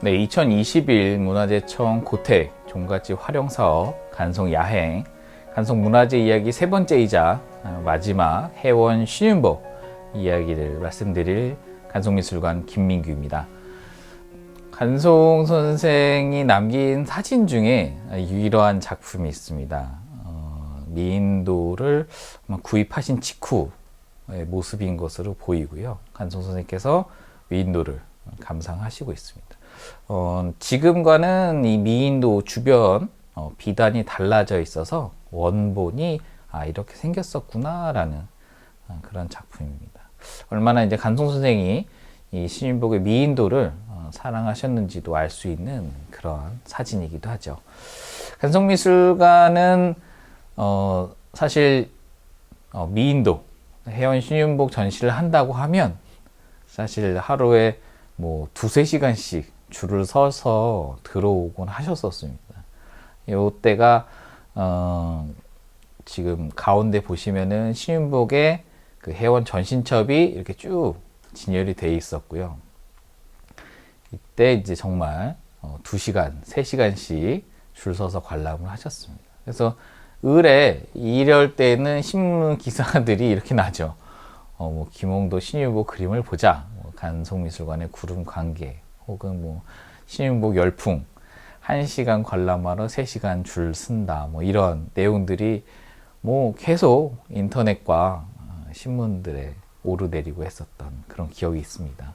네, 2021 문화재청 고택 종갓집 활용사업 간송 야행 간송 문화재 이야기 세 번째이자 마지막 해원 신윤복 이야기를 말씀드릴 간송미술관 김민규입니다. 간송 선생이 남긴 사진 중에 유일한 작품이 있습니다. 미인도를 구입하신 직후의 모습인 것으로 보이고요. 간송 선생님께서 미인도를 감상하시고 있습니다. 지금과는 이 미인도 주변 비단이 달라져 있어서 원본이 이렇게 생겼었구나 라는 그런 작품입니다. 얼마나 이제 간송 선생이 이 신윤복의 미인도를 사랑하셨는지도 알 수 있는 그런 사진이기도 하죠. 간송미술관은 사실 미인도 해원 신윤복 전시를 한다고 하면 사실 하루에 뭐 2-3시간씩 줄을 서서 들어오곤 하셨었습니다. 요때가 지금 가운데 보시면은 신윤복의 그 해원 전신첩이 이렇게 쭉 진열이 돼 있었고요. 이때 이제 정말 2시간, 3시간씩 줄 서서 관람을 하셨습니다. 그래서 을에 이럴 때는 신문 기사들이 이렇게 나죠. 뭐 김홍도 신윤복 그림을 보자. 간송미술관의 구름 관계 혹은 뭐 신윤복 열풍 1시간 관람하러 3시간 줄 쓴다 뭐 이런 내용들이 뭐 계속 인터넷과 신문들에 오르내리고 했었던 그런 기억이 있습니다.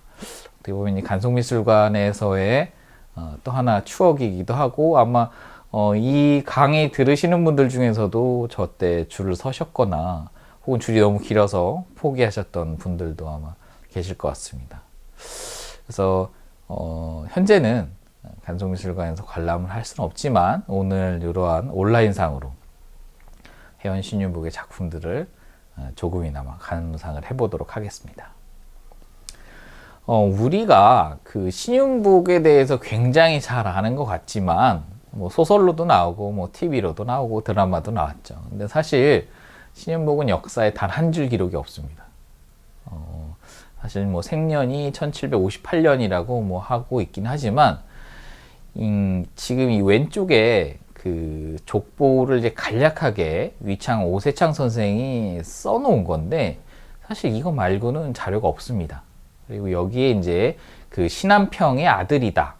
어떻게 보면 이 간송미술관에서의 또 하나 추억이기도 하고 아마 이 강의 들으시는 분들 중에서도 저 때 줄을 서셨거나 혹은 줄이 너무 길어서 포기하셨던 분들도 아마 계실 것 같습니다. 그래서 현재는 간송미술관에서 관람을 할 수는 없지만 오늘 이러한 온라인상으로 해원 신윤복의 작품들을 조금이나마 감상을 해보도록 하겠습니다. 우리가 그 신윤복에 대해서 굉장히 잘 아는 것 같지만 뭐 소설로도 나오고 뭐 TV로도 나오고 드라마도 나왔죠. 근데 사실 신윤복은 역사에 단 한 줄 기록이 없습니다. 사실 뭐 생년이 1758년이라고 뭐 하고 있긴 하지만 지금 이 왼쪽에 그 족보를 이제 간략하게 위창 오세창 선생이 써놓은 건데 사실 이거 말고는 자료가 없습니다. 그리고 여기에 이제 그 신한평의 아들이다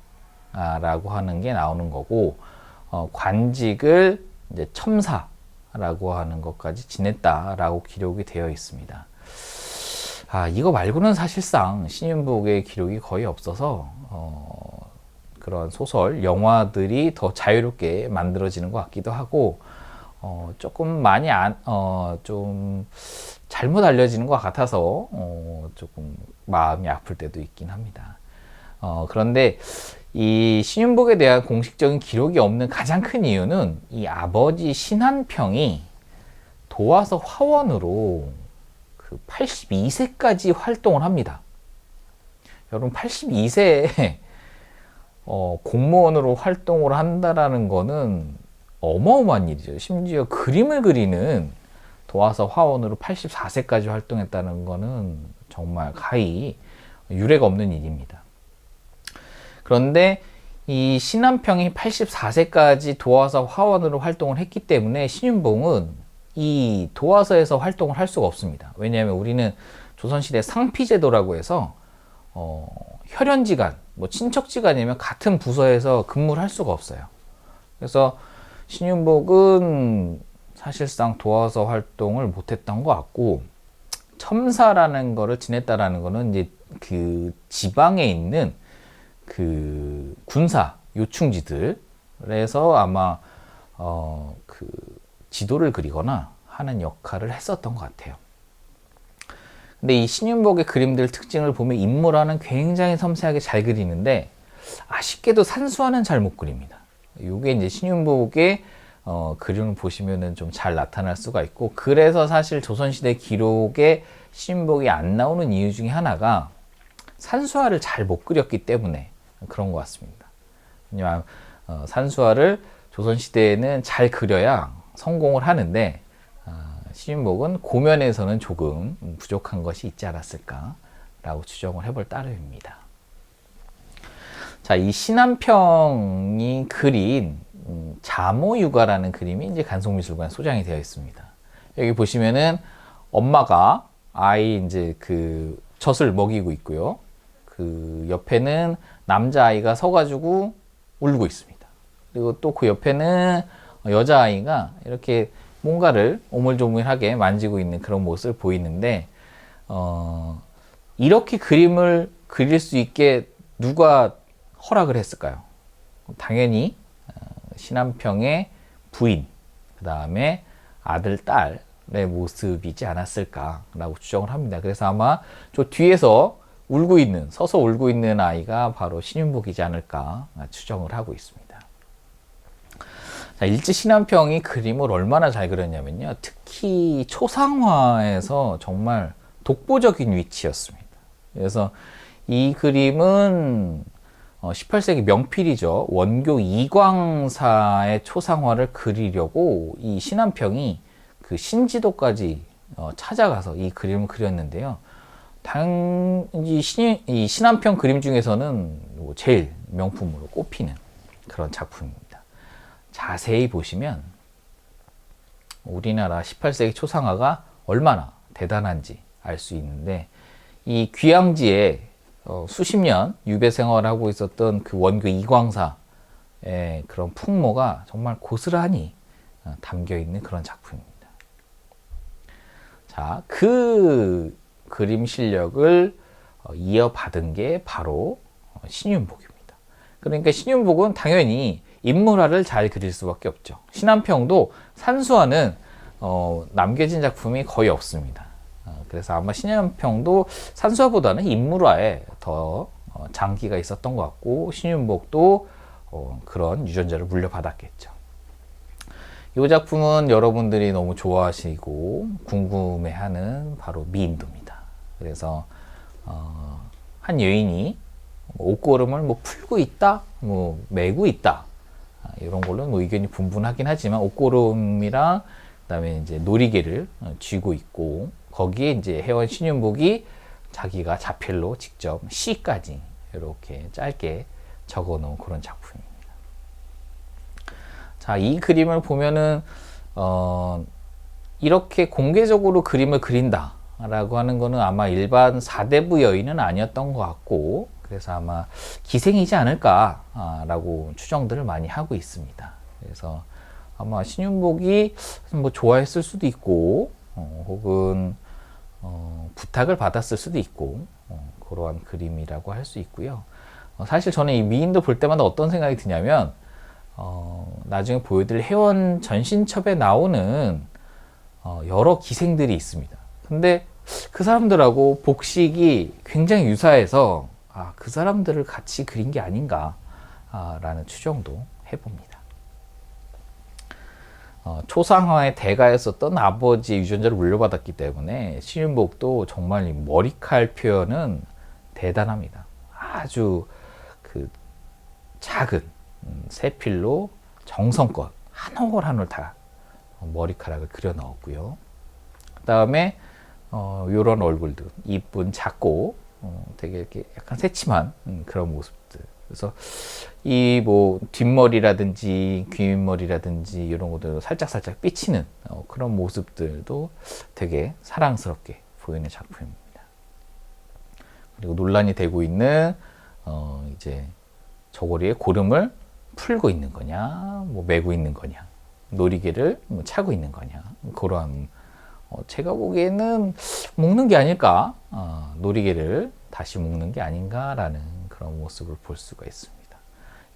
라고 하는 게 나오는 거고 관직을 이제 첨사라고 하는 것까지 지냈다라고 기록이 되어 있습니다. 이거 말고는 사실상 신윤복의 기록이 거의 없어서 그런 소설, 영화들이 더 자유롭게 만들어지는 것 같기도 하고 조금 많이 좀 잘못 알려지는 것 같아서 조금 마음이 아플 때도 있긴 합니다. 그런데 이 신윤복에 대한 공식적인 기록이 없는 가장 큰 이유는 이 아버지 신한평이 도화서 화원으로 82세까지 활동을 합니다. 여러분 82세에 공무원으로 활동을 한다라는 거는 어마어마한 일이죠. 심지어 그림을 그리는 도화서 화원으로 84세까지 활동했다는 거는 정말 가히 유례가 없는 일입니다. 그런데 이 신한평이 84세까지 도화서 화원으로 활동을 했기 때문에 신윤복은 이 도화서에서 활동을 할 수가 없습니다. 왜냐하면 우리는 조선시대 상피제도라고 해서 혈연지간, 뭐 친척지간이면 같은 부서에서 근무를 할 수가 없어요. 그래서 신윤복은 사실상 도화서 활동을 못했던 것 같고 첨사라는 거를 지냈다라는 거는 이제 그 지방에 있는 그 군사 요충지들에서 아마 그 지도를 그리거나 하는 역할을 했었던 것 같아요. 근데 이 신윤복의 그림들 특징을 보면 인물화는 굉장히 섬세하게 잘 그리는데 아쉽게도 산수화는 잘 못 그립니다. 이게 이제 신윤복의 그림을 보시면은 좀 잘 나타날 수가 있고 그래서 사실 조선시대 기록에 신윤복이 안 나오는 이유 중에 하나가 산수화를 잘 못 그렸기 때문에 그런 것 같습니다. 왜냐하면 산수화를 조선시대에는 잘 그려야 성공을 하는데 신윤복은 고면에서는 조금 부족한 것이 있지 않았을까 라고 추정을 해볼 따름입니다. 자, 이 신한평이 그린 자모육아라는 그림이 이제 간송미술관에 소장이 되어 있습니다. 여기 보시면은 엄마가 아이 이제 그 젖을 먹이고 있고요. 그 옆에는 남자아이가 서가지고 울고 있습니다. 그리고 또 그 옆에는 여자아이가 이렇게 뭔가를 오물조물하게 만지고 있는 그런 모습을 보이는데, 이렇게 그림을 그릴 수 있게 누가 허락을 했을까요? 당연히 신한평의 부인, 그 다음에 아들, 딸의 모습이지 않았을까라고 추정을 합니다. 그래서 아마 저 뒤에서 서서 울고 있는 아이가 바로 신윤복이지 않을까 추정을 하고 있습니다. 자, 일제 신한평이 그림을 얼마나 잘 그렸냐면요. 특히 초상화에서 정말 독보적인 위치였습니다. 그래서 이 그림은 18세기 명필이죠. 원교 이광사의 초상화를 그리려고 이 신한평이 그 신지도까지 찾아가서 이 그림을 그렸는데요. 이 신한평 그림 중에서는 제일 명품으로 꼽히는 그런 작품입니다. 자세히 보시면 우리나라 18세기 초상화가 얼마나 대단한지 알 수 있는데, 이 귀향지에 수십 년 유배 생활하고 있었던 그 원교 이광사의 그런 풍모가 정말 고스란히 담겨 있는 그런 작품입니다. 자, 그 그림 실력을 이어받은 게 바로 신윤복입니다. 그러니까 신윤복은 당연히 인물화를 잘 그릴 수밖에 없죠. 신한평도 산수화는 남겨진 작품이 거의 없습니다. 그래서 아마 신한평도 산수화보다는 인물화에 더 장기가 있었던 것 같고, 신윤복도 그런 유전자를 물려받았겠죠. 이 작품은 여러분들이 너무 좋아하시고 궁금해하는 바로 미인도입니다. 그래서 한 여인이 옷고름을 뭐 풀고 있다, 뭐 메고 있다, 이런 걸로 뭐 의견이 분분하긴 하지만, 옷고름이랑 그다음에 이제 놀이개를 쥐고 있고, 거기에 이제 회원 신윤복이 자기가 자필로 직접 시까지 이렇게 짧게 적어 놓은 그런 작품입니다. 자, 이 그림을 보면은 이렇게 공개적으로 그림을 그린다 라고 하는 거는 아마 일반 사대부 여인은 아니었던 것 같고, 그래서 아마 기생이지 않을까 라고 추정들을 많이 하고 있습니다. 그래서 아마 신윤복이 뭐 좋아했을 수도 있고, 혹은 부탁을 받았을 수도 있고, 그러한 그림이라고 할 수 있고요. 사실 저는 이 미인도 볼 때마다 어떤 생각이 드냐면, 나중에 보여드릴 회원 전신첩에 나오는 여러 기생들이 있습니다. 근데 그 사람들하고 복식이 굉장히 유사해서 그 사람들을 같이 그린 게 아닌가 라는 추정도 해봅니다. 초상화의 대가였었던 아버지의 유전자를 물려받았기 때문에 신윤복도 정말 이 머리칼 표현은 대단합니다. 아주 그 작은 세필로 정성껏 한 올 한 올 다 머리카락을 그려 넣었고요. 그 다음에 요런 얼굴들, 이쁜 작고 되게 이렇게 약간 새침한 그런 모습들. 그래서 이 뭐 뒷머리라든지 귓머리라든지 이런 것들 살짝살짝 삐치는 그런 모습들도 되게 사랑스럽게 보이는 작품입니다. 그리고 논란이 되고 있는 이제 저고리에 고름을 풀고 있는 거냐, 뭐 메고 있는 거냐, 놀이개를 뭐 차고 있는 거냐, 그런 제가 보기에는 묶는 게 아닐까, 놀이개를 다시 묶는 게 아닌가라는 그런 모습을 볼 수가 있습니다.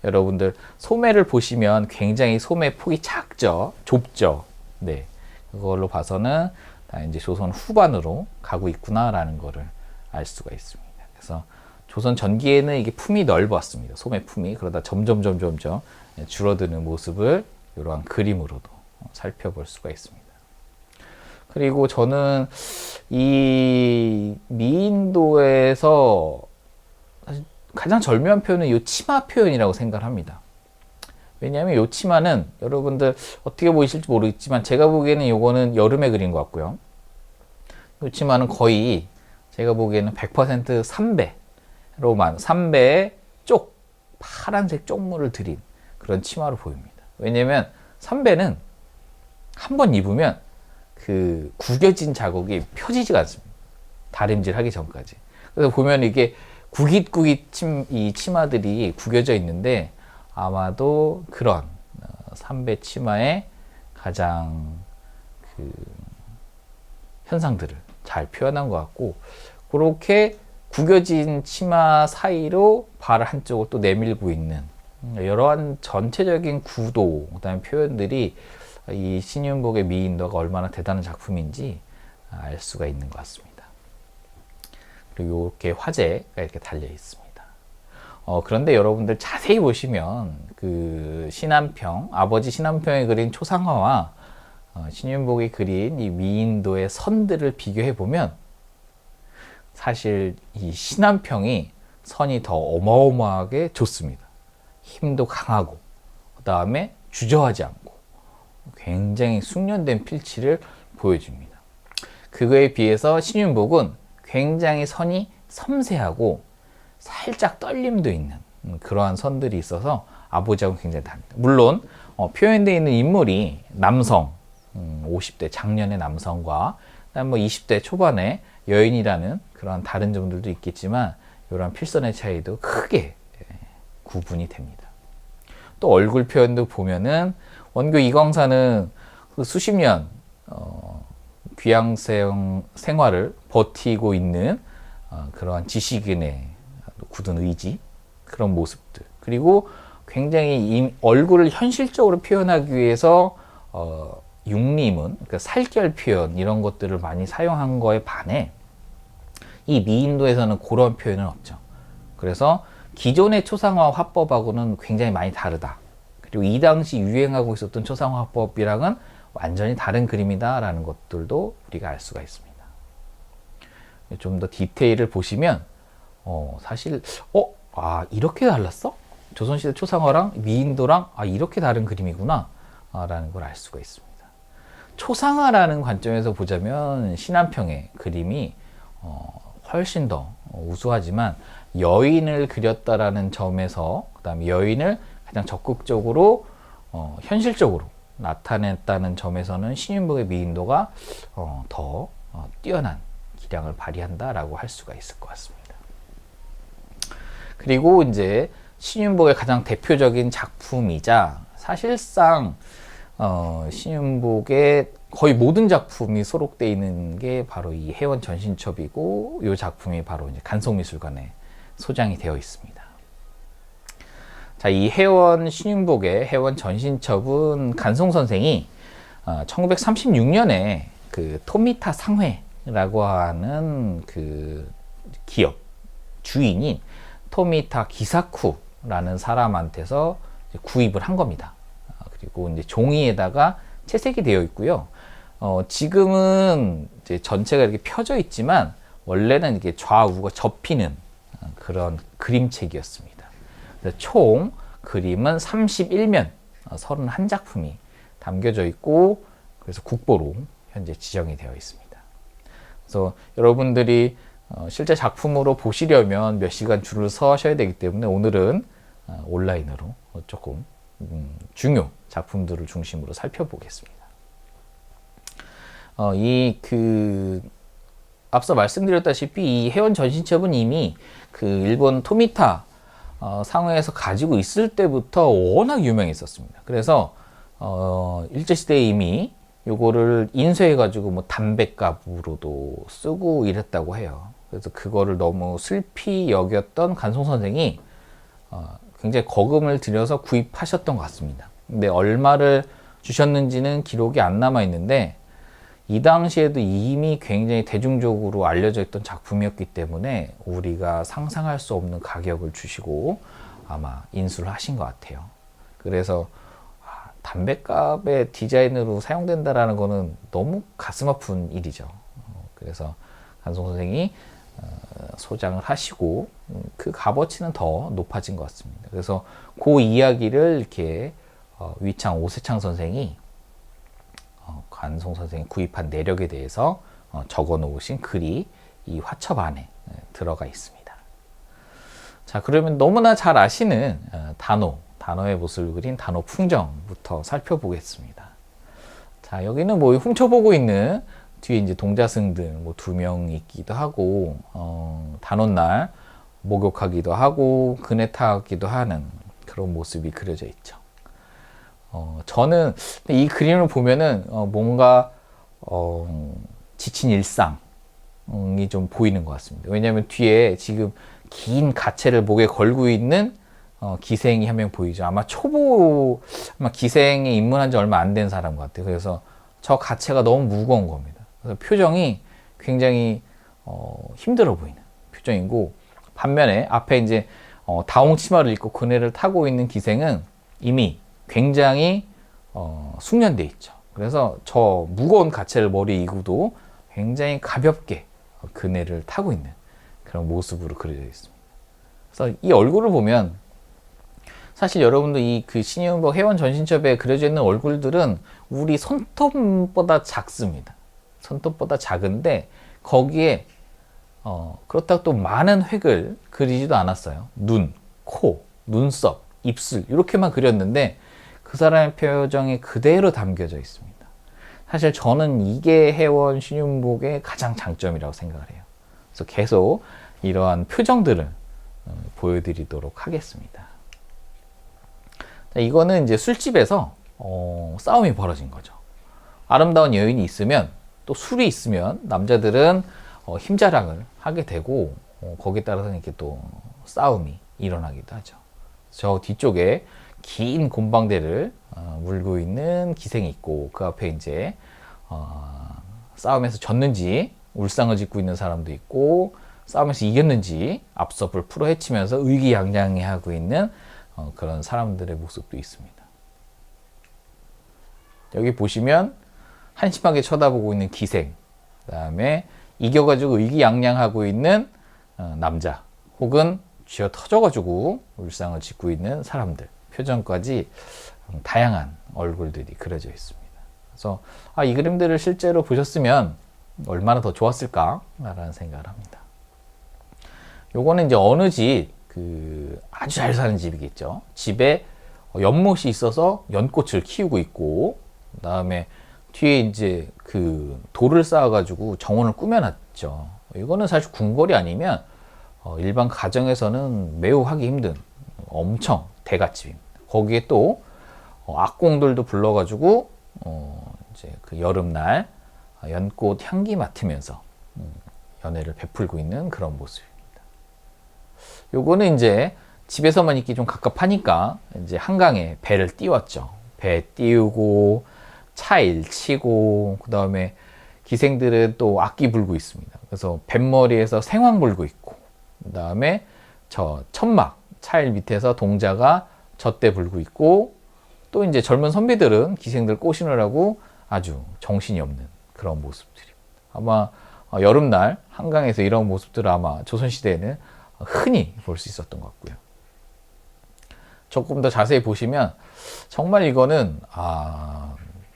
여러분들 소매를 보시면 굉장히 소매 폭이 작죠, 좁죠. 네, 그걸로 봐서는 다 이제 조선 후반으로 가고 있구나라는 것을 알 수가 있습니다. 그래서 조선 전기에는 이게 품이 넓었습니다. 소매 품이. 그러다 점점 줄어드는 모습을 이러한 그림으로도 살펴볼 수가 있습니다. 그리고 저는 이 미인도에서 가장 절묘한 표현은 이 치마 표현이라고 생각을 합니다. 왜냐하면 이 치마는 여러분들 어떻게 보이실지 모르겠지만, 제가 보기에는 이거는 여름에 그린 것 같고요. 이 치마는 거의 제가 보기에는 100% 삼배로만, 삼배의 쪽 파란색 쪽물을 들인 그런 치마로 보입니다. 왜냐면 선배는 한 번 입으면 그 구겨진 자국이 펴지지가 않습니다. 다림질 하기 전까지. 그래서 보면 이게 구깃구깃 이 치마들이 구겨져 있는데 아마도 그런 삼배 치마의 가장 그 현상들을 잘 표현한 것 같고, 그렇게 구겨진 치마 사이로 발 한쪽을 또 내밀고 있는 이러한 전체적인 구도, 그다음에 표현들이 이 신윤복의 미인도가 얼마나 대단한 작품인지 알 수가 있는 것 같습니다. 그리고 이렇게 화제가 이렇게 달려 있습니다. 그런데 여러분들 자세히 보시면 그 신한평, 아버지 신한평이 그린 초상화와 신윤복이 그린 이 미인도의 선들을 비교해 보면 사실 이 신한평이 선이 더 어마어마하게 좋습니다. 힘도 강하고, 그 다음에 주저하지 않고 굉장히 숙련된 필치를 보여줍니다. 그거에 비해서 신윤복은 굉장히 선이 섬세하고 살짝 떨림도 있는 그러한 선들이 있어서 아버지하고 굉장히 다릅니다. 물론 표현되어 있는 인물이 남성, 50대 장년의 남성과 그다음 뭐 20대 초반의 여인이라는 그런 다른 점들도 있겠지만 이런 필선의 차이도 크게 구분이 됩니다. 또 얼굴 표현도 보면은 원교 이광사는 그 수십 년 귀양생 생활을 버티고 있는 그러한 지식인의 굳은 의지, 그런 모습들, 그리고 굉장히 얼굴을 현실적으로 표현하기 위해서 육림은, 그러니까 살결 표현 이런 것들을 많이 사용한 거에 반해 이 미인도에서는 그런 표현은 없죠. 그래서 기존의 초상화 화법하고는 굉장히 많이 다르다. 그리고 이 당시 유행하고 있었던 초상화 화법이랑은 완전히 다른 그림이다라는 것들도 우리가 알 수가 있습니다. 좀 더 디테일을 보시면 사실 이렇게 달랐어? 조선시대 초상화랑 미인도랑 이렇게 다른 그림이구나 라는 걸 알 수가 있습니다. 초상화라는 관점에서 보자면 신한평의 그림이 훨씬 더 우수하지만 여인을 그렸다라는 점에서, 그 다음에 여인을 가장 적극적으로 현실적으로 나타냈다는 점에서는 신윤복의 미인도가 더 뛰어난 기량을 발휘한다라고 할 수가 있을 것 같습니다. 그리고 이제 신윤복의 가장 대표적인 작품이자 사실상 신윤복의 거의 모든 작품이 소록되어 있는 게 바로 이 해원 전신첩이고, 이 작품이 바로 이제 간송미술관에 소장이 되어 있습니다. 자, 이 해원 신윤복의 해원 전신첩은 간송 선생이 1936년에 그 토미타 상회라고 하는 그 기업 주인인 토미타 기사쿠라는 사람한테서 구입을 한 겁니다. 그리고 이제 종이에다가 채색이 되어 있고요. 지금은 이제 전체가 이렇게 펴져 있지만 원래는 이렇게 좌우가 접히는 그런 그림책이었습니다. 그래서 총 그림은 31면 31작품이 담겨져 있고, 그래서 국보로 현재 지정이 되어 있습니다. 그래서 여러분들이 실제 작품으로 보시려면 몇 시간 줄을 서셔야 되기 때문에 오늘은 온라인으로 조금 중요 작품들을 중심으로 살펴보겠습니다. 앞서 말씀드렸다시피 이 해원 전신첩은 이미 그 일본 토미타 상회에서 가지고 있을 때부터 워낙 유명했었습니다. 그래서 일제시대에 이미 요거를 인쇄해가지고 뭐 담뱃값으로도 쓰고 이랬다고 해요. 그래서 그거를 너무 슬피 여겼던 간송 선생이 굉장히 거금을 들여서 구입하셨던 것 같습니다. 근데 얼마를 주셨는지는 기록이 안 남아 있는데, 이 당시에도 이미 굉장히 대중적으로 알려져 있던 작품이었기 때문에 우리가 상상할 수 없는 가격을 주시고 아마 인수를 하신 것 같아요. 그래서 담뱃값의 디자인으로 사용된다라는 거는 너무 가슴 아픈 일이죠. 그래서 간송 선생이 소장을 하시고 그 값어치는 더 높아진 것 같습니다. 그래서 그 이야기를 이렇게 위창 오세창 선생이 간송 선생이 구입한 내력에 대해서 적어 놓으신 글이 이 화첩 안에 들어가 있습니다. 자, 그러면 너무나 잘 아시는 단어의 모습을 그린 단어 풍정부터 살펴보겠습니다. 자, 여기는 뭐 훔쳐보고 있는 뒤에 이제 동자승들 뭐 2명 있기도 하고, 단오날 목욕하기도 하고, 그네 타기도 하는 그런 모습이 그려져 있죠. 저는 이 그림을 보면은 뭔가 지친 일상이 좀 보이는 것 같습니다. 왜냐하면 뒤에 지금 긴 가채를 목에 걸고 있는 기생이 한 명 보이죠. 아마 기생에 입문한 지 얼마 안 된 사람 같아요. 그래서 저 가채가 너무 무거운 겁니다. 그래서 표정이 굉장히 힘들어 보이는 표정이고, 반면에 앞에 이제 다홍 치마를 입고 그네를 타고 있는 기생은 이미 굉장히 숙련돼 있죠. 그래서 저 무거운 가채를 머리에 이고도 굉장히 가볍게 그네를 타고 있는 그런 모습으로 그려져 있습니다. 그래서 이 얼굴을 보면 사실 여러분도 이 그 신윤복 회원 전신첩에 그려져 있는 얼굴들은 우리 손톱보다 작습니다. 손톱보다 작은데 거기에 그렇다고 또 많은 획을 그리지도 않았어요. 눈, 코, 눈썹, 입술 이렇게만 그렸는데 그 사람의 표정이 그대로 담겨져 있습니다. 사실 저는 이게 회원 신윤복의 가장 장점이라고 생각을 해요. 그래서 계속 이러한 표정들을 보여드리도록 하겠습니다. 자, 이거는 이제 술집에서 싸움이 벌어진 거죠. 아름다운 여인이 있으면 또 술이 있으면 남자들은 힘자랑을 하게 되고 거기에 따라서 이렇게 또 싸움이 일어나기도 하죠. 저 뒤쪽에 긴 곰방대를 물고 있는 기생이 있고 그 앞에 이제 싸움에서 졌는지 울상을 짓고 있는 사람도 있고 싸움에서 이겼는지 앞섭을 풀어 헤치면서 의기양양해하고 있는 그런 사람들의 모습도 있습니다. 여기 보시면 한심하게 쳐다보고 있는 기생, 그 다음에 이겨가지고 의기양양하고 있는 남자, 혹은 쥐어 터져가지고 울상을 짓고 있는 사람들 표정까지 다양한 얼굴들이 그려져 있습니다. 그래서 이 그림들을 실제로 보셨으면 얼마나 더 좋았을까라는 생각을 합니다. 요거는 이제 어느 집, 아주 잘 사는 집이겠죠. 집에 연못이 있어서 연꽃을 키우고 있고, 그 다음에 뒤에 이제 돌을 쌓아가지고 정원을 꾸며놨죠. 이거는 사실 궁궐이 아니면 일반 가정에서는 매우 하기 힘든 엄청 대갓집입니다. 거기에 또 악공들도 불러가지고 이제 그 여름날 연꽃 향기 맡으면서 연애를 베풀고 있는 그런 모습입니다. 요거는 이제 집에서만 있기 좀 갑갑하니까 이제 한강에 배를 띄웠죠. 배 띄우고 차일 치고 그 다음에 기생들은 또 악기 불고 있습니다. 그래서 뱃머리에서 생황 불고 있고 그 다음에 저 천막 차일 밑에서 동자가 젖대 불고 있고 또 이제 젊은 선비들은 기생들 꼬시느라고 아주 정신이 없는 그런 모습들입니다. 아마 여름날 한강에서 이런 모습들을 아마 조선시대에는 흔히 볼 수 있었던 것 같고요. 조금 더 자세히 보시면 정말 이거는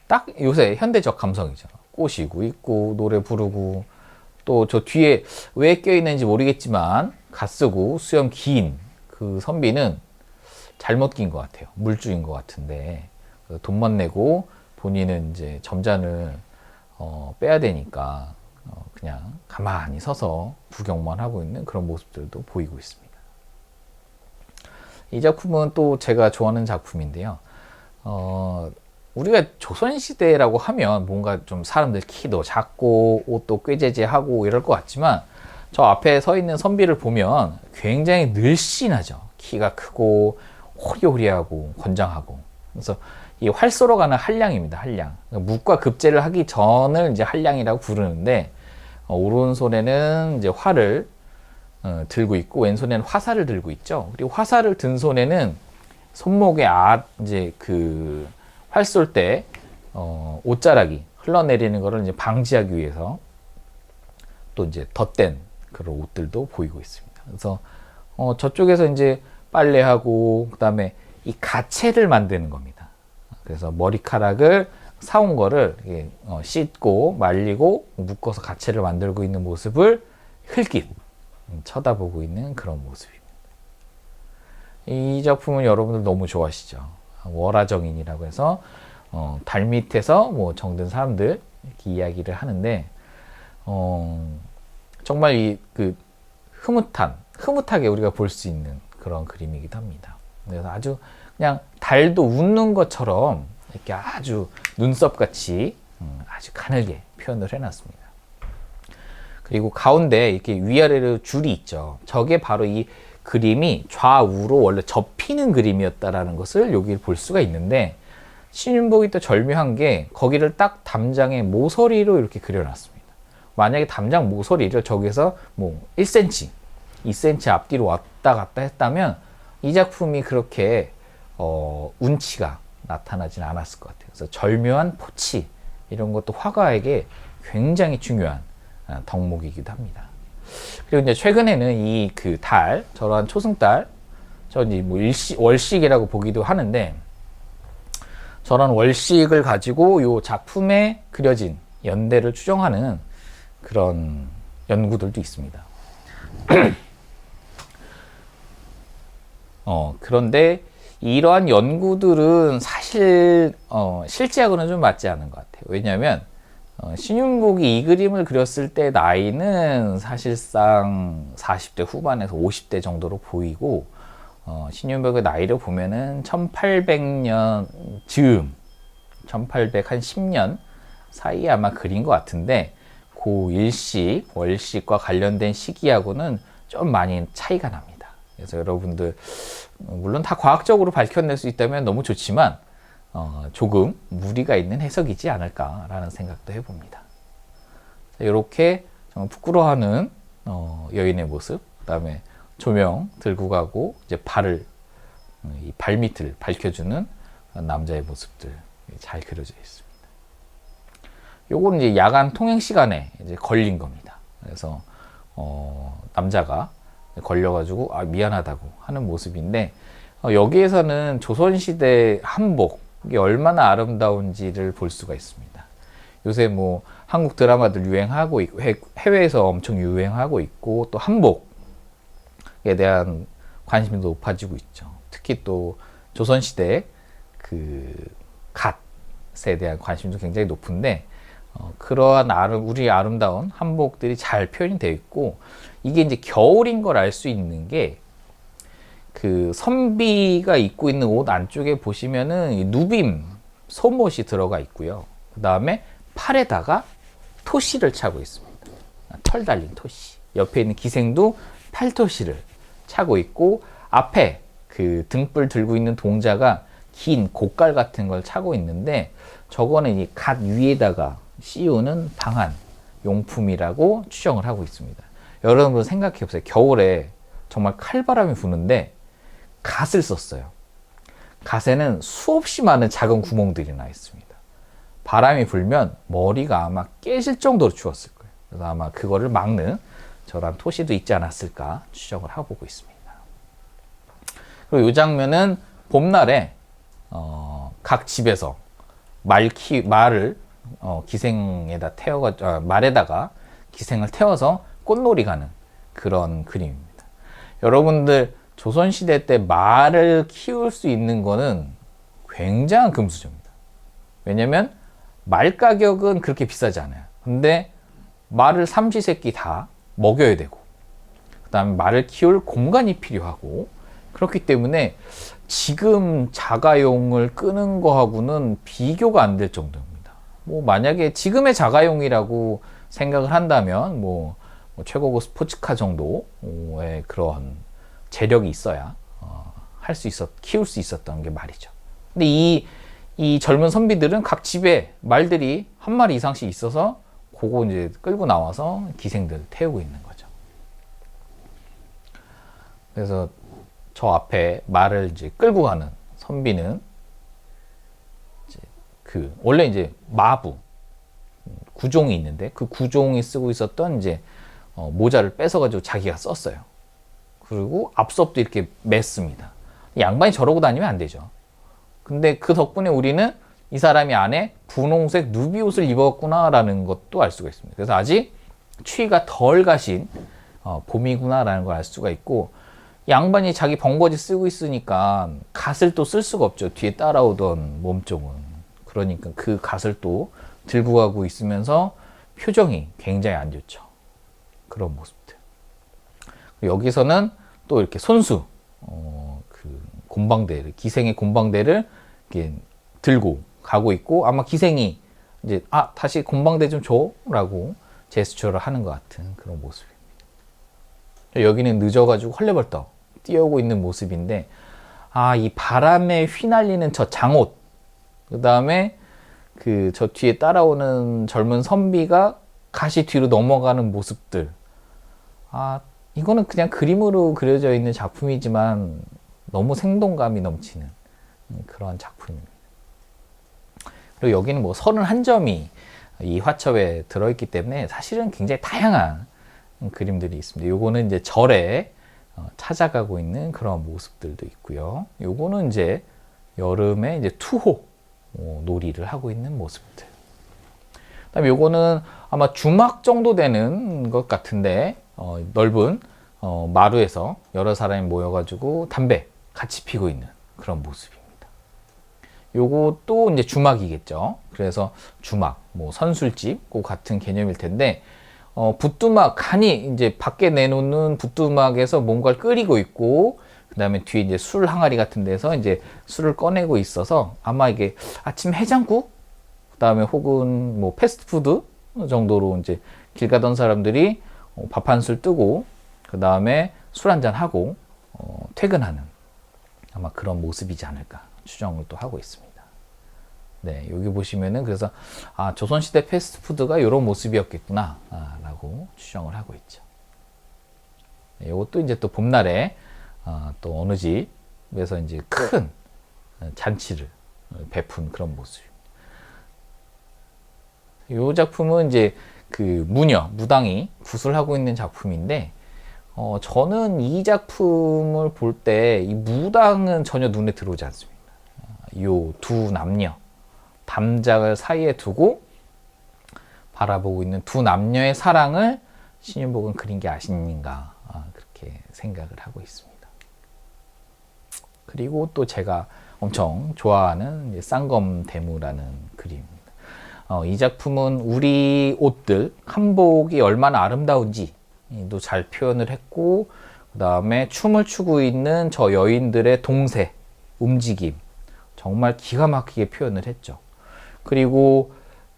딱 요새 현대적 감성이죠. 꼬시고 있고 노래 부르고 또 저 뒤에 왜 껴있는지 모르겠지만 갓쓰고 수염 긴 그 선비는 잘못 낀 것 같아요. 물주인 것 같은데 돈만 내고 본인은 이제 점잔을 빼야 되니까 그냥 가만히 서서 구경만 하고 있는 그런 모습들도 보이고 있습니다. 이 작품은 또 제가 좋아하는 작품인데요. 우리가 조선시대라고 하면 뭔가 좀 사람들 키도 작고 옷도 꾀재재하고 이럴 것 같지만 저 앞에 서 있는 선비를 보면 굉장히 늘씬하죠. 키가 크고 호리호리하고 건장하고. 그래서 이 활쏘러 가는 한량입니다. 한량. 묵과 급제를 하기 전을 이제 한량이라고 부르는데 오른손에는 이제 활을 들고 있고 왼손에는 화살을 들고 있죠. 그리고 화살을 든 손에는 손목에 이제 활 쏠 때 옷자락이 흘러내리는 것을 이제 방지하기 위해서 또 이제 덧댄 그런 옷들도 보이고 있습니다. 그래서 저쪽에서 이제 빨래하고 그다음에 이 가채를 만드는 겁니다. 그래서 머리카락을 사온 거를 씻고 말리고 묶어서 가채를 만들고 있는 모습을 흘낏 쳐다보고 있는 그런 모습입니다. 이 작품은 여러분들 너무 좋아하시죠. 월화정인이라고 해서 달 밑에서 뭐 정든 사람들 이렇게 이야기를 하는데 정말 그 흐뭇하게 우리가 볼 수 있는 그런 그림이기도 합니다. 그래서 아주 그냥 달도 웃는 것처럼 이렇게 아주 눈썹같이 아주 가늘게 표현을 해놨습니다. 그리고 가운데 이렇게 위아래로 줄이 있죠. 저게 바로 이 그림이 좌우로 원래 접히는 그림이었다라는 것을 여기 볼 수가 있는데, 신윤복이 또 절묘한 게 거기를 딱 담장의 모서리로 이렇게 그려놨습니다. 만약에 담장 모서리를 저기서 뭐 1cm, 2cm 앞뒤로 왔다 갔다 했다면 이 작품이 그렇게 운치가 나타나진 않았을 것 같아요. 그래서 절묘한 포치, 이런 것도 화가에게 굉장히 중요한 덕목이기도 합니다. 그리고 이제 최근에는 이 그 달, 저러한 초승달, 저 이제 뭐 월식이라고 보기도 하는데, 저런 월식을 가지고 요 작품에 그려진 연대를 추정하는 그런 연구들도 있습니다. 그런데 이러한 연구들은 사실 실제하고는 좀 맞지 않은 것 같아요. 왜냐하면 신윤복이 이 그림을 그렸을 때 나이는 사실상 40대 후반에서 50대 정도로 보이고, 신윤복의 나이를 보면은 1800년 즈음, 1810년 사이에 아마 그린 것 같은데, 그 일식, 월식과 관련된 시기하고는 좀 많이 차이가 납니다. 그래서 여러분들 물론 다 과학적으로 밝혀낼 수 있다면 너무 좋지만 조금 무리가 있는 해석이지 않을까라는 생각도 해봅니다. 이렇게 정말 부끄러워하는 여인의 모습, 그 다음에 조명 들고 가고 이제 이 발밑을 밝혀주는 남자의 모습들 잘 그려져 있습니다. 요거는 이제 야간 통행 시간에 이제 걸린 겁니다. 그래서 남자가 걸려가지고 미안하다고 하는 모습인데, 여기에서는 조선시대 한복이 얼마나 아름다운지를 볼 수가 있습니다. 요새 뭐 한국 드라마들 유행하고 있고, 해외에서 엄청 유행하고 있고, 또 한복에 대한 관심도 높아지고 있죠. 특히 또 조선시대 그 갓에 대한 관심도 굉장히 높은데, 그러한 우리 아름다운 한복들이 잘 표현이 되어 있고, 이게 이제 겨울인 걸 알 수 있는 게 그 선비가 입고 있는 옷 안쪽에 보시면은 누빔 속옷이 들어가 있고요. 그 다음에 팔에다가 토시를 차고 있습니다. 털 달린 토시. 옆에 있는 기생도 팔토시를 차고 있고, 앞에 그 등불 들고 있는 동자가 긴 고깔 같은 걸 차고 있는데, 저거는 이 갓 위에다가 씌우는 방한 용품이라고 추정을 하고 있습니다. 여러분 생각해 보세요. 겨울에 정말 칼바람이 부는데 갓을 썼어요. 갓에는 수없이 많은 작은 구멍들이 나 있습니다. 바람이 불면 머리가 아마 깨질 정도로 추웠을 거예요. 그래서 아마 그거를 막는 저런 토시도 있지 않았을까 추정을 하고 있습니다. 그리고 이 장면은 봄날에 각 집에서 말을 기생에다 말에다가 기생을 태워서 꽃놀이 가는 그런 그림입니다. 여러분들 조선시대 때 말을 키울 수 있는 거는 굉장한 금수저입니다. 왜냐면 말 가격은 그렇게 비싸지 않아요. 근데 말을 삼시세끼 다 먹여야 되고, 그 다음에 말을 키울 공간이 필요하고, 그렇기 때문에 지금 자가용을 끄는 거하고는 비교가 안 될 정도입니다. 뭐 만약에 지금의 자가용이라고 생각을 한다면 뭐 최고급 스포츠카 정도의 그런 재력이 있어야 키울 수 있었던 게 말이죠. 근데 이 젊은 선비들은 각 집에 말들이 한 마리 이상씩 있어서 그거 이제 끌고 나와서 기생들 태우고 있는 거죠. 그래서 저 앞에 말을 이제 끌고 가는 선비는 원래 이제 마부 구종이 있는데, 그 구종이 쓰고 있었던 이제 모자를 뺏어가지고 자기가 썼어요. 그리고 앞섭도 이렇게 맸습니다. 양반이 저러고 다니면 안 되죠. 근데 그 덕분에 우리는 이 사람이 안에 분홍색 누비 옷을 입었구나라는 것도 알 수가 있습니다. 그래서 아직 추위가 덜 가신 봄이구나라는 걸 알 수가 있고, 양반이 자기 번거지 쓰고 있으니까 갓을 또 쓸 수가 없죠. 뒤에 따라오던 몸종은. 그러니까 그 갓을 또 들고 가고 있으면서 표정이 굉장히 안 좋죠. 그런 모습들. 여기서는 또 이렇게 손수, 그 곰방대를, 기생의 곰방대를 이렇게 들고 가고 있고, 아마 기생이 이제, 다시 곰방대 좀 줘. 라고 제스처를 하는 것 같은 그런 모습입니다. 여기는 늦어가지고 헐레벌떡 뛰어오고 있는 모습인데, 이 바람에 휘날리는 저 장옷, 그 다음에 그 저 뒤에 따라오는 젊은 선비가 가시 뒤로 넘어가는 모습들. 이거는 그냥 그림으로 그려져 있는 작품이지만 너무 생동감이 넘치는 그런 작품입니다. 그리고 여기는 뭐 31점이 이 화첩에 들어있기 때문에 사실은 굉장히 다양한 그림들이 있습니다. 요거는 이제 절에 찾아가고 있는 그런 모습들도 있고요. 요거는 이제 여름에 이제 투호 놀이를 하고 있는 모습들. 그다음에 요거는 아마 주막 정도 되는 것 같은데, 넓은 마루에서 여러 사람이 모여가지고 담배 같이 피고 있는 그런 모습입니다. 요것도 이제 주막이겠죠. 그래서 주막, 뭐 선술집 그 같은 개념일 텐데, 붓두막, 간이 이제 밖에 내놓는 붓두막에서 뭔가를 끓이고 있고, 그 다음에 뒤에 이제 술 항아리 같은 데서 이제 술을 꺼내고 있어서 아마 이게 아침 해장국, 그 다음에 혹은 뭐 패스트푸드 정도로 이제 길 가던 사람들이 밥 한 술 뜨고, 그 다음에 술 한잔 하고 퇴근하는 아마 그런 모습이지 않을까 추정을 또 하고 있습니다. 네, 여기 보시면은 그래서 조선시대 패스트푸드가 이런 모습이었겠구나 라고 추정을 하고 있죠. 네, 이것도 이제 또 봄날에 또 어느 집에서 이제 큰 잔치를 베푼 그런 모습입니다. 이 작품은 이제 그 무당이 굿을 하고 있는 작품인데, 저는 이 작품을 볼 때 이 무당은 전혀 눈에 들어오지 않습니다. 요 두 남녀, 담장을 사이에 두고 바라보고 있는 두 남녀의 사랑을 신윤복은 그린 게 아닌가, 그렇게 생각을 하고 있습니다. 그리고 또 제가 엄청 좋아하는 쌍검대무라는 그림입니다. 이 작품은 우리 옷들, 한복이 얼마나 아름다운지도 잘 표현을 했고, 그 다음에 춤을 추고 있는 저 여인들의 동세, 움직임, 정말 기가 막히게 표현을 했죠. 그리고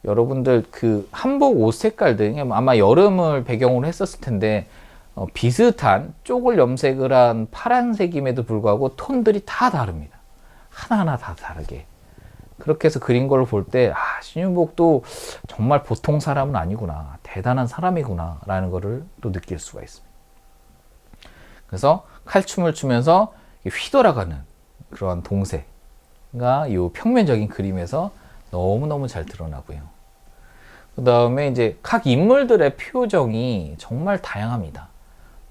여러분들 그 한복 옷 색깔들, 아마 여름을 배경으로 했었을 텐데, 비슷한 쪽을 염색을 한 파란색임에도 불구하고 톤들이 다 다릅니다. 하나하나 다 다르게. 그렇게 해서 그린 걸 볼 때, 신윤복도 정말 보통 사람은 아니구나, 대단한 사람이구나 라는 거를 또 느낄 수가 있습니다. 그래서 칼춤을 추면서 휘돌아가는 그러한 동세가 이 평면적인 그림에서 너무너무 잘 드러나고요. 그 다음에 이제 각 인물들의 표정이 정말 다양합니다.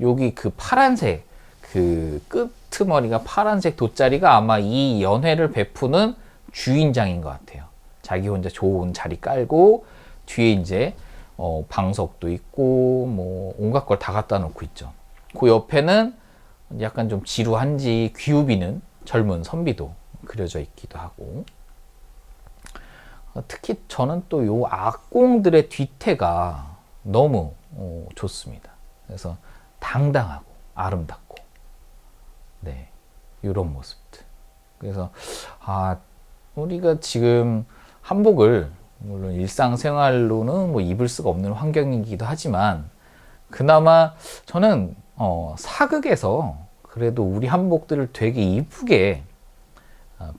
여기 그 파란색, 그 끄트머리가 파란색 돗자리가 아마 이 연회를 베푸는 주인장인 것 같아요. 자기 혼자 좋은 자리 깔고 뒤에 이제 방석도 있고 뭐 온갖 걸 다 갖다 놓고 있죠. 그 옆에는 약간 좀 지루한지 귀우비는 젊은 선비도 그려져 있기도 하고, 특히 저는 또 요 악공들의 뒤태가 너무 좋습니다. 그래서 당당하고 아름답고, 네, 이런 모습들. 그래서 우리가 지금 한복을 물론 일상생활로는 뭐 입을 수가 없는 환경이기도 하지만, 그나마 저는 사극에서 그래도 우리 한복들을 되게 이쁘게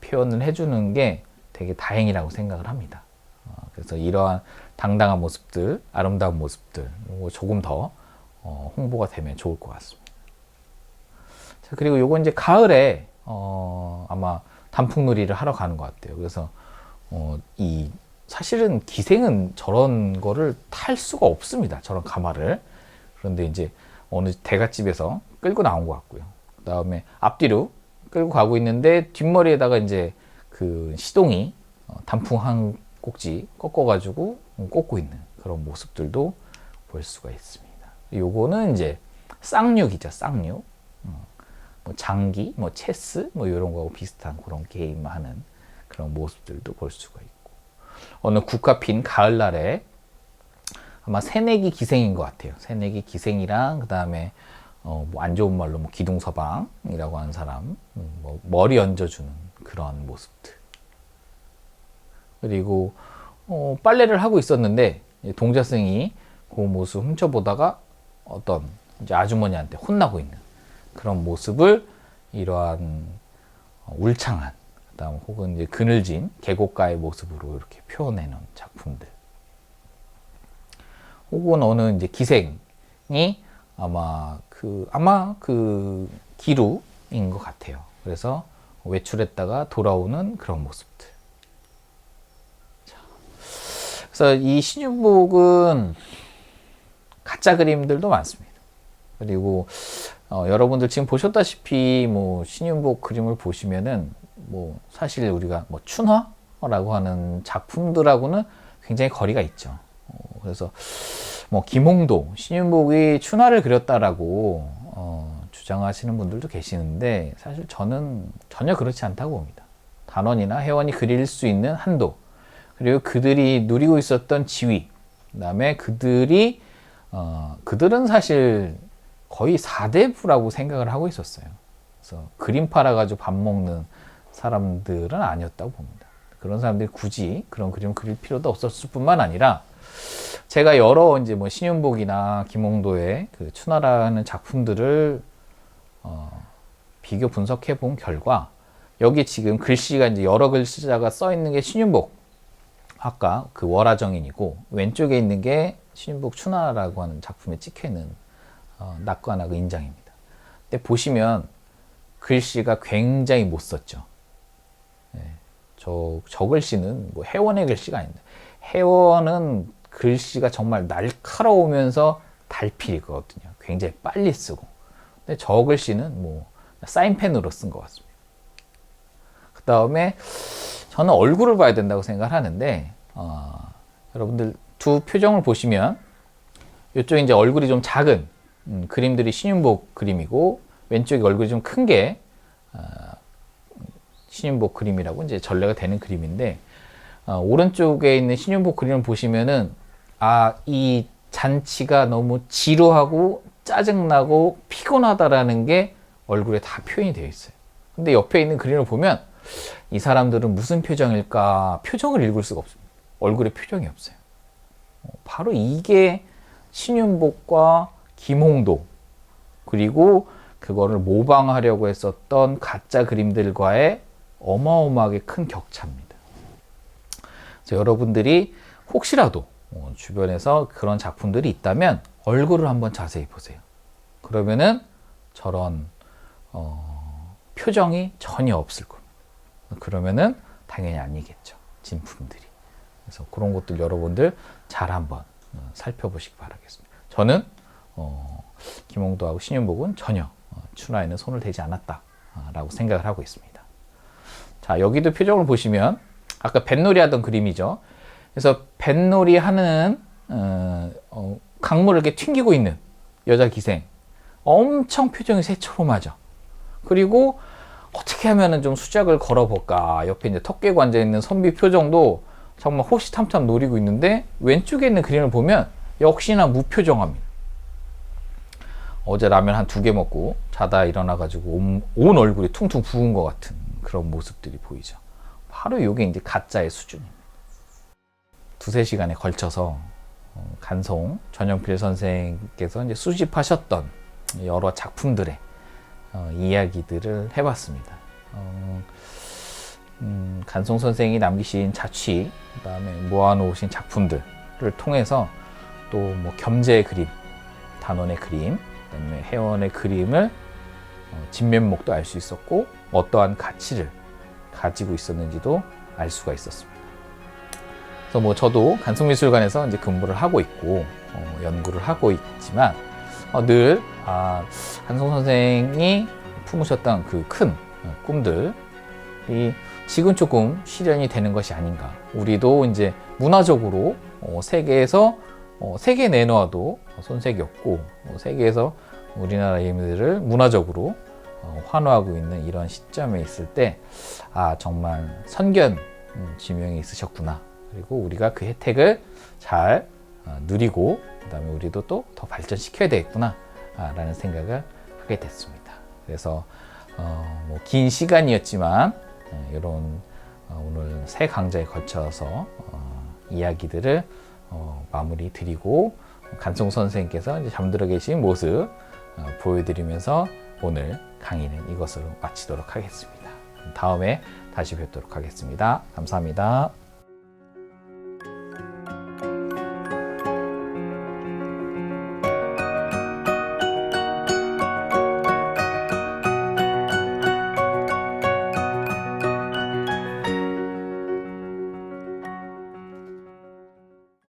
표현을 해주는 게 되게 다행이라고 생각을 합니다. 그래서 이러한 당당한 모습들, 아름다운 모습들, 조금 더 홍보가 되면 좋을 것 같습니다. 자, 그리고 요거 이제 가을에 아마 단풍놀이를 하러 가는 것 같아요. 그래서 사실은 기생은 저런 거를 탈 수가 없습니다. 저런 가마를. 그런데 이제 어느 대갓집에서 끌고 나온 것 같고요. 그 다음에 앞뒤로 끌고 가고 있는데 뒷머리에다가 이제 그 시동이 단풍 한 꼭지 꺾어가지고 꽂고 있는 그런 모습들도 볼 수가 있습니다. 요거는 이제 쌍육이죠, 쌍육. 장기, 뭐 체스, 뭐 이런 거하고 비슷한 그런 게임 하는 그런 모습들도 볼 수가 있고, 어느 국화핀 가을날에 아마 새내기 기생인 것 같아요. 새내기 기생이랑 그 다음에 뭐 안 좋은 말로 뭐 기둥서방이라고 하는 사람, 뭐 머리 얹어주는 그런 모습들. 그리고 빨래를 하고 있었는데 동자승이 그 모습 훔쳐보다가 어떤 이제 아주머니한테 혼나고 있는 그런 모습을 이러한 울창한, 그다음 혹은 이제 그늘진 계곡가의 모습으로 이렇게 표현해 놓은 작품들. 혹은 어느 이제 기생이 아마 그 기루인 것 같아요. 그래서 외출했다가 돌아오는 그런 모습들. 자, 그래서 이 신윤복은 가짜 그림들도 많습니다. 그리고 여러분들 지금 보셨다시피 뭐 신윤복 그림을 보시면은 뭐 사실 우리가 뭐 춘화라고 하는 작품들하고는 굉장히 거리가 있죠. 그래서 뭐 김홍도 신윤복이 춘화를 그렸다라고 주장하시는 분들도 계시는데, 사실 저는 전혀 그렇지 않다고 봅니다. 단원이나 회원이 그릴 수 있는 한도, 그리고 그들이 누리고 있었던 지위, 그다음에 그들은 사실 거의 4대부라고 생각을 하고 있었어요. 그래서 그림 팔아가지고 밥 먹는 사람들은 아니었다고 봅니다. 그런 사람들이 굳이 그런 그림을 그릴 필요도 없었을 뿐만 아니라, 제가 여러 이제 뭐 신윤복이나 김홍도의 그 춘화라는 작품들을 비교 분석해 본 결과, 여기 지금 글씨가 이제 여러 글자가 써 있는 게 신윤복, 아까 그 월화정인이고, 왼쪽에 있는 게 신윤복 춘화라고 하는 작품에 찍혀 있는 낙관하고 인장입니다. 근데 보시면 글씨가 굉장히 못 썼죠. 네, 저 글씨는 뭐 회원의 글씨가 아닙니다. 회원은 글씨가 정말 날카로우면서 달필이거든요. 굉장히 빨리 쓰고. 근데 저 글씨는 뭐 사인펜으로 쓴 것 같습니다. 그 다음에 저는 얼굴을 봐야 된다고 생각을 하는데, 여러분들 두 표정을 보시면 이쪽에 이제 얼굴이 좀 작은 그림들이 신윤복 그림이고, 왼쪽에 얼굴이 좀 큰 게 신윤복 그림이라고 이제 전래가 되는 그림인데, 오른쪽에 있는 신윤복 그림을 보시면은 이 잔치가 너무 지루하고 짜증나고 피곤하다라는 게 얼굴에 다 표현이 되어 있어요. 근데 옆에 있는 그림을 보면 이 사람들은 무슨 표정일까? 표정을 읽을 수가 없습니다. 얼굴에 표정이 없어요. 바로 이게 신윤복과 김홍도, 그리고 그거를 모방하려고 했었던 가짜 그림들과의 어마어마하게 큰 격차입니다. 그래서 여러분들이 혹시라도 주변에서 그런 작품들이 있다면 얼굴을 한번 자세히 보세요. 그러면은 저런 표정이 전혀 없을 겁니다. 그러면은 당연히 아니겠죠, 진품들이. 그래서 그런 것들 여러분들 잘 한번 살펴보시기 바라겠습니다. 저는 김홍도하고 신윤복은 전혀 춘화에는 손을 대지 않았다라고 생각을 하고 있습니다. 자, 여기도 표정을 보시면 아까 뱃놀이 하던 그림이죠. 그래서 뱃놀이 하는 강물을 이렇게 튕기고 있는 여자 기생, 엄청 표정이 새초롬하죠. 그리고 어떻게 하면은 좀 수작을 걸어볼까, 옆에 이제 턱 깨고 앉아있는 선비 표정도 정말 호시탐탐 노리고 있는데, 왼쪽에 있는 그림을 보면 역시나 무표정합니다. 어제 라면 한 2개 먹고 자다 일어나가지고 온 얼굴이 퉁퉁 부은 것 같은 그런 모습들이 보이죠. 바로 이게 이제 가짜의 수준입니다. 2-3시간에 걸쳐서 간송 전영필 선생께서 이제 수집하셨던 여러 작품들의 이야기들을 해봤습니다. 간송 선생이 남기신 자취, 그 다음에 모아놓으신 작품들을 통해서 또 뭐 겸재의 그림, 단원의 그림, 그다음에 회원의 그림을 진면목도 알 수 있었고, 어떠한 가치를 가지고 있었는지도 알 수가 있었습니다. 그래서 뭐 저도 간송미술관에서 이제 근무를 하고 있고 연구를 하고 있지만 늘 간송 선생이 품으셨던 그 큰 꿈들이 지금 조금 실현이 되는 것이 아닌가. 우리도 이제 문화적으로 세계에서 세계 내놓아도 손색이 없고, 세계에서 우리나라 예물들을 문화적으로 환호하고 있는 이런 시점에 있을 때, 아, 정말 선견 지명이 있으셨구나. 그리고 우리가 그 혜택을 잘 누리고, 그 다음에 우리도 또 더 발전시켜야 되겠구나. 라는 생각을 하게 됐습니다. 그래서 긴 시간이었지만 이런 오늘 세 강좌에 걸쳐서 이야기들을 마무리 드리고, 간송 선생님께서 이제 잠들어 계신 모습 보여드리면서 오늘 강의는 이것으로 마치도록 하겠습니다. 다음에 다시 뵙도록 하겠습니다. 감사합니다.